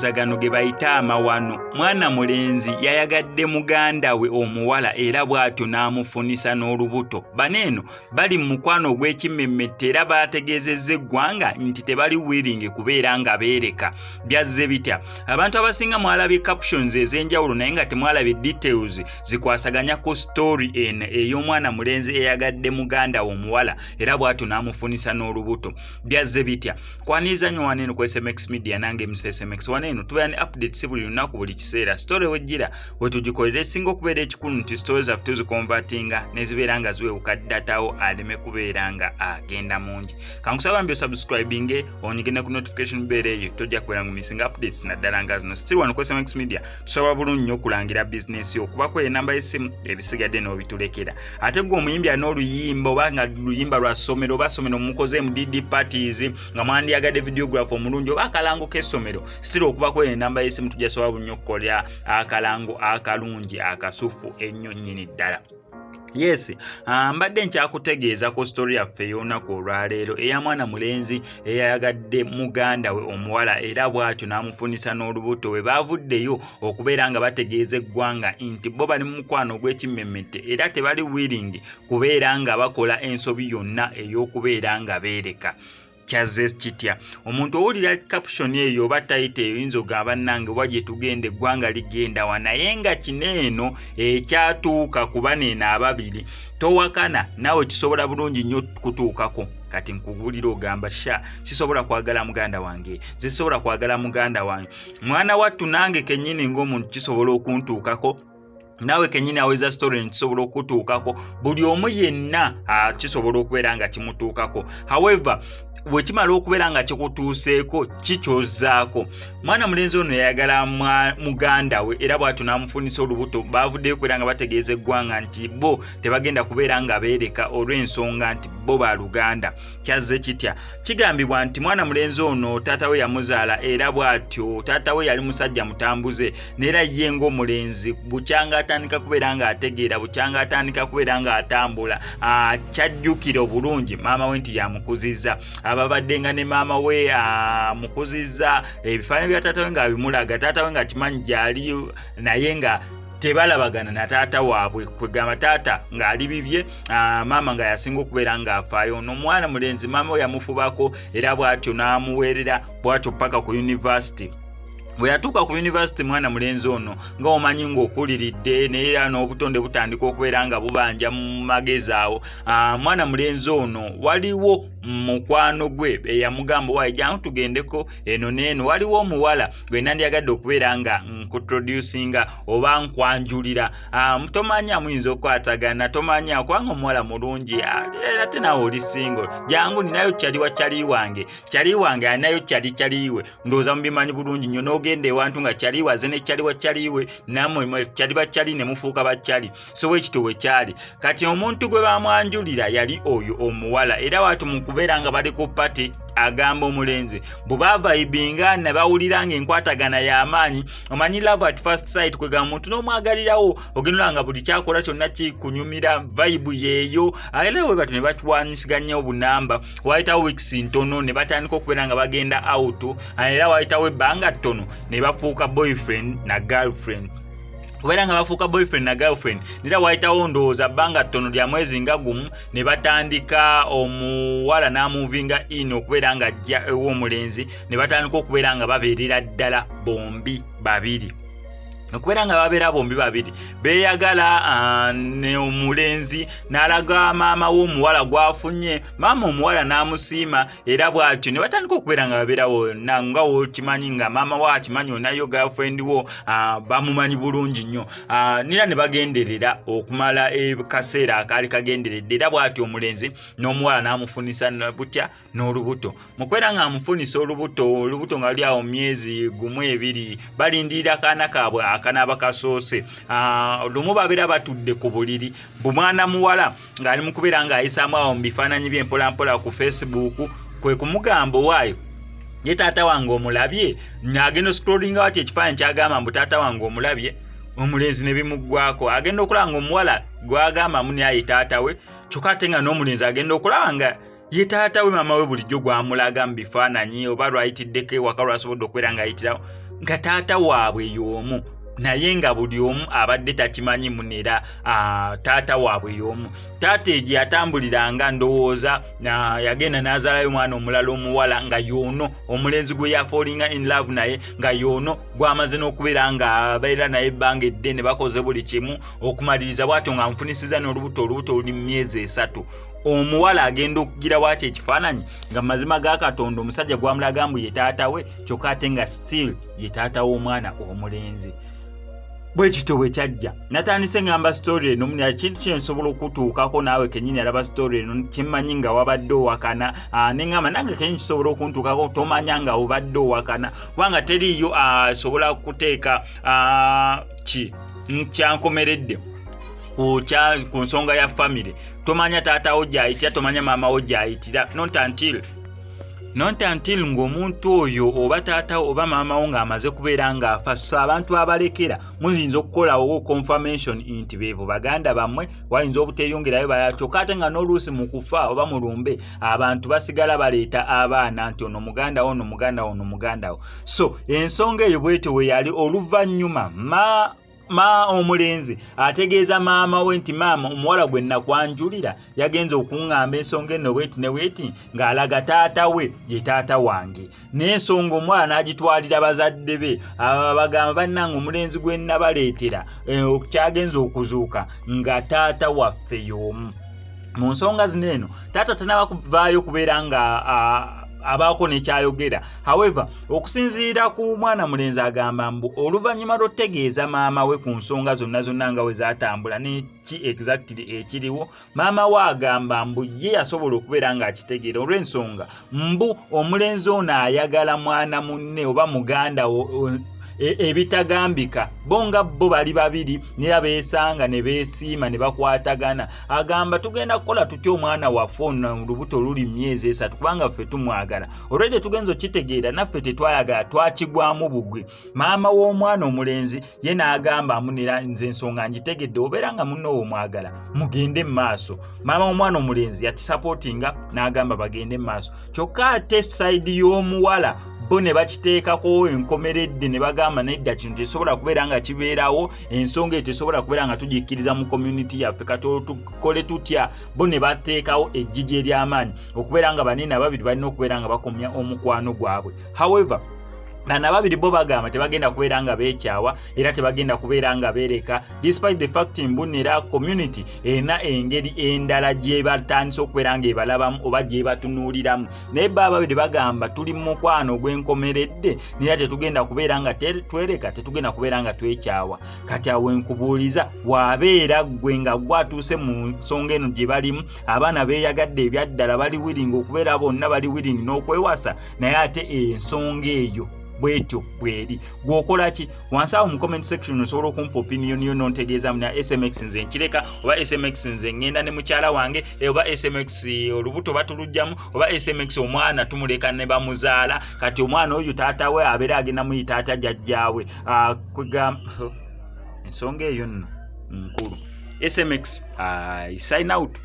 amalobooza gano ge bayita amawano. Mwana mulenzi yayagadde muganda we omuwala era bw'atyo n'amufunisa n'olubuto. Bano eno bali mu mukwano ogw'ekimmemmette era baategeezezza eggwanga nti tebali willing kubeera nga beereka. Byazze bitya? Abantu abasinga mwalabye captions ez'enjawulo naye nga temwalabye details zikwasaganya ku story eno ey'omwana mulenzi eyagadde muganda we omuwala era bw'atyo n'amufunisa n'olubuto. Byazze bitya? Kwaniriza nnyo wano eno ku SMX Media nange Mr. SMX. Wano eno tubeera ne updates buli lunaku buli kiseera. Story wejjira wetugikolera esinga okubeera ekikulu nti story zaffe tuzikonvatinga nezibeera nga ziwewuka ddatawo aleme kubeera nga agenda mungi. Kankusaba mbi osubscribinge onyigene ku notification bell eyo tojja kubeera ngumisinga updates naddala nga zino. Still wano ku SMX Media tusobola bulungi nnyo okulangira business yo okubako enamba y'essimu ebisigadde n'obitulekera. Ate gwe omuyimbi n'oluyimba oba nga luyimba lwa ssomero oba ssomero mukoze MDD parties nga mwandiyagadde videographer omulungi oba akalango k'essomero, still okubako enamba y'essimu tujja sobola bulungi okukolera akalango akalungi akasufu ennyo nnyini ddala. Yes, mbadde nkyakutegeeza ku story yaffe y'olunaku olwaleero eya mwana mulenzi eyayagadde muganda we omuwala era bw'atyo n'amufunisa n'olubuto we. Baavuddeyo okubeera nga bategeeza eggwanga nti bo bali mu mukwano gw'ekimmemmette era tebali willing kubeera nga bakola ensobi yonna ey'okubeera nga beereka. Kyazze kitya? Omuntu owulira caption eyo oba title eyo yinza ogamba nange oba gye tugenda eggwanga ligenda wa, naye nga kino eno ekyatuuka kuba neeno ababiri towakana naawe kisobola bulungi nnyo kutuukako. Kati nkubulira ogamba sisobola kwagala muganda wange, sisobola kwagala muganda wange, mwana wattu nange kennyini ng'omuntu kisobola okuntuukako, nawe kenyini aweza story nkisobola okutuukako, buli omu yenna kisobola okubeera nga kimutuukako. However, bwe kimala okubeera nga kikutuuseeko kikyozaako. Mwana mulenzi ono yayagala muganda we era bw'atyo n'amufunisa olubuto. Baavuddeyo kubeera nga bategeeza eggwanga nti bo tebagenda kubeera nga beereka olw'ensonga nti bo ba Luganda. Kyazze kitya? Kigambibwa nti mwana mulenzi ono taata we yamuzaala era bw'atyo taata we yali musajja mutambuze neera ye ng'omulenzi bukyanga atandika kubeera nga ategeera, bukyanga atandika kubeera nga atambula, kyajjukira obulungi maama we nti yamukuzizza. Ababadde nga ne maama we mukuzizza ebifaananyi bya taata we nga bimulaga, taata we nga kimanyi gyali naye nga tebalabagana na taata waabwe, kwegamba taata ng'ali bibye, maama nga yasinga okubeera ng'afaayo. N'omwana mulenzi maama we yamufubako era bw'atyo n'amuweerera bw'atyo paka ku university. Bwe yatuuka ku university mwana mulenzi ono nga omanyi ng'okuliridde neera n'obutonde butandika okubeera nga bubanja mu magezi awo, mwana mulenzi ono waliwo mukwano gwe eyamugamba waayi jangu tugendeko eno n'eno. Waliwo omuwala gwe nandyagadde okubeera nga nkutroducinga oba nkwanjulira, tomanya muyinza okukwatagana, tomanya kubanga omuwala mulungi era te naawe oli single, jangu ninayo kyali wange alinayo kyaliwe, ndowooza mubimanyi bulungi nnyo n'ogenda ewantu nga kyali waze ne kyaliwe namwe kyali ne mufuuka bakyali. So wekito bwe kyali. Kati omuntu gwe bamwanjulira yali oyo omuwala era watu mukubeera nga bali ku pati agamba omulenzi bwe bavibinga ne bawulira ng'enkwatagana y'amaanyi. Omanyi love at first sight kwegamba omuntu n'omwagalirawo ogendera nga buli kyakola kyonna kikunyumira, vibe yeeyo era we batu ne batwanyisiganya obunamba. Wayitawo weeks ntono ne batandika okubeera nga bagenda out era wayitawo ebbanga ttono ne bafuuka boyfriend na girlfriend. Kubeera nga bafuuka boyfriend na girlfriend nera wayitawo ndowooza bbanga ttono lya mwezi nga gumu ne batandika omuwala n'amuvinga in okubeera nga ajja ew'omulenzi ne batandika okubeera nga babeerera ddala bombi babiri. Okubeera nga babeera bombi babiri beeyagala, ne omulenzi n'alaga maama w'omuwala gwafunye, maama omuwala n'amusiima era bw'atyo ne batandika okubeera nga babeerawo nga wokimanyi nga maama wa akimanyi onayo girlfriend wo, bamumanyi bulungi nnyo, nera ne bagenderera okumala kaseera akaali kagenderedde era bw'atyo omulenzi n'omuwala n'amufunisa butya n'olubuto. Mu kubeera nga amufunisa olubuto nga luli awo myezi gumu ebiri balindirira akaana kaabwe akanaaba kasoose. Lumu babeera batudde ku buliri, bumwana muwala ng'ali mu kubeera ng'ayisaamu awo mu bifaananyi by'empolampola ku Facebook, kwe kumugamba owaayo ye taata wange omulabye, n'agenda scrollinga wati ekifaananyi kyagamba mbu taata wange omulabye. Omulenzi ne bimuggwako, agenda okulaba ng'omuwala gwagamba muni aye taata we, kyokka ate nga n'omulenzi agenda okulaba nga ye taata we maama we bulijjo gwamulaga mu bifaananyi oba lwayitiddeko ewaka lwasobodde okubeera ng'ayitirawo. nga taata waabwe y'omu naye nga buli omu abadde takimanyi munera taata waabwe y'omu. Taata egyo yatambuliranga ndowooza yagenda n'azaalayo omwana omulala omuwala nga y'ono omulenzi gwe yafallinga in love naye nga y'ono gw'amaze n'okubeera nga abeera naye ebbanga eddene bakoze buli kimu okumaliriza bw'atyo ng'amufunisiza n'olubuto luli mu myezi 3. Omuwala agenda okugira bw'atyo ekifaananyi nga mazima ga Katonda omusajja gwamulaga mbu ye taata we kyokka ate nga still ye taata w'omwana omulenzi. Bwe kityo bwe kyajja natandise ngamba story eno muna kintu kyensobola okutuukako naawe kenyini alaba story eno kimmanyi nga wabadde owakana neŋŋamba nange kenyini kisobola okuntuukako tomanya nga obadde owakana kubanga teriiyo asobola kuteeka kyankomeredde ku nsonga ya family. Tomanya taatawo gy'ayitira, tomanya maamawo gy'ayitira, not until ng'omuntu oyo oba taatawo oba maamawo ng'amaze kubeera ng'afa. So abantu abalekera muyinza okukolawo confirmation nti beebo baganda bammwe, wayinza obuteeyongerayo balala, kyokka ate nga n'oluusi mu kufa oba mu lumbe abantu basigala baleeta abaana nti ono mugandawo ono mugandawo ono mugandawo. So ensonga eyo bwetyo bwe yali oluvannyuma omulenzi ategeeza maama we nti maama omuwala gwe nakwanjulira yagenze okuŋŋamba ensonga eno bweti ne bweti ng'alaga taata we ye taata wange. N'ensonga omuwala n'agitwalira bazadde be bagamba bannange omulenzi gwe nabaleetera kyagenze okuzuuka nga taata waffe y'omu. Mu nsonga zino eno taata tanaba kuvaayo kubeera nga abaako nekyayogera. However okusinziira ku mwana mulenzi agamba mbu oluvannyuma lw'otegeeza maama we ku nsonga zonna nga we zaatambula neki exactly ekiriwo, maama we agamba mbu ye yasobola okubeera ng'akitegeera olw'ensonga mbu omulenzi ono ayagala mwana munne oba muganda ebitagambika bonga bo bali babiri nera beesanga ne beesiima ne bakwatagana. Agamba tugenda kukola tutya omwana waffe ono olubuto luli myezi 3 kubanga ffe tumwagala olwedde tugenza okitegeera naffe tetwayagala twakigwamu bugwe. Maama w'omwana omulenzi ye n'agamba munera nze ensonga ngitegedde obeera nga munno omwagala mugende maaso. Maama w'omwana omulenzi yatisapootinga n'agamba bagende maaso, kyokka ate side y'omuwala bo ne bakiteekako enkomeredde ne bagamba nedda kino tesobola kubeera nga kibeerawo, ensonga eyo tesobola kubeera nga tugikkiriza mu community yaffe kati tukole tutya. Bo ne bateekawo ejjiji ery'amaanyi okubeera nga banene ababiri balina okubeera nga bakomya omukwano gwabwe. However bana babiri bo bagamba tebagenda kubeera nga beekyawa era tebagenda kubeera nga beereka despite the fact mbunera community ena engeri endala gye batandise okubeera nga ebalabamu oba gye batunuuliramu. Naye babiri bagamba tuli mu mukwano gw'enkomeredde era tetugenda kubeera nga twereka, tetugenda kubeera nga twekyawa. Kati awo nkubuuliza wabeera gwe nga gwatuuse mu nsonga eno gye balimu, abaana beeyagadde ebyaddala bali willing okubeera bonna bali willing n'okwewasa, naye ate ensonga eyo bwetyo bweri gwokola ki? Wansi awo mu comment section osobola okumpa opinion yo nontegeeza mu SMX nze nkireka oba SMX nze ngenda ne mukyala wange oba SMX olubuto batulujjamu oba SMX omwana tumuleka ne bamuzaala kati omwana oyo taata we abeera agenda muyita atya jjajjaawe ensonga eyo nno nkulu. SMX sign out.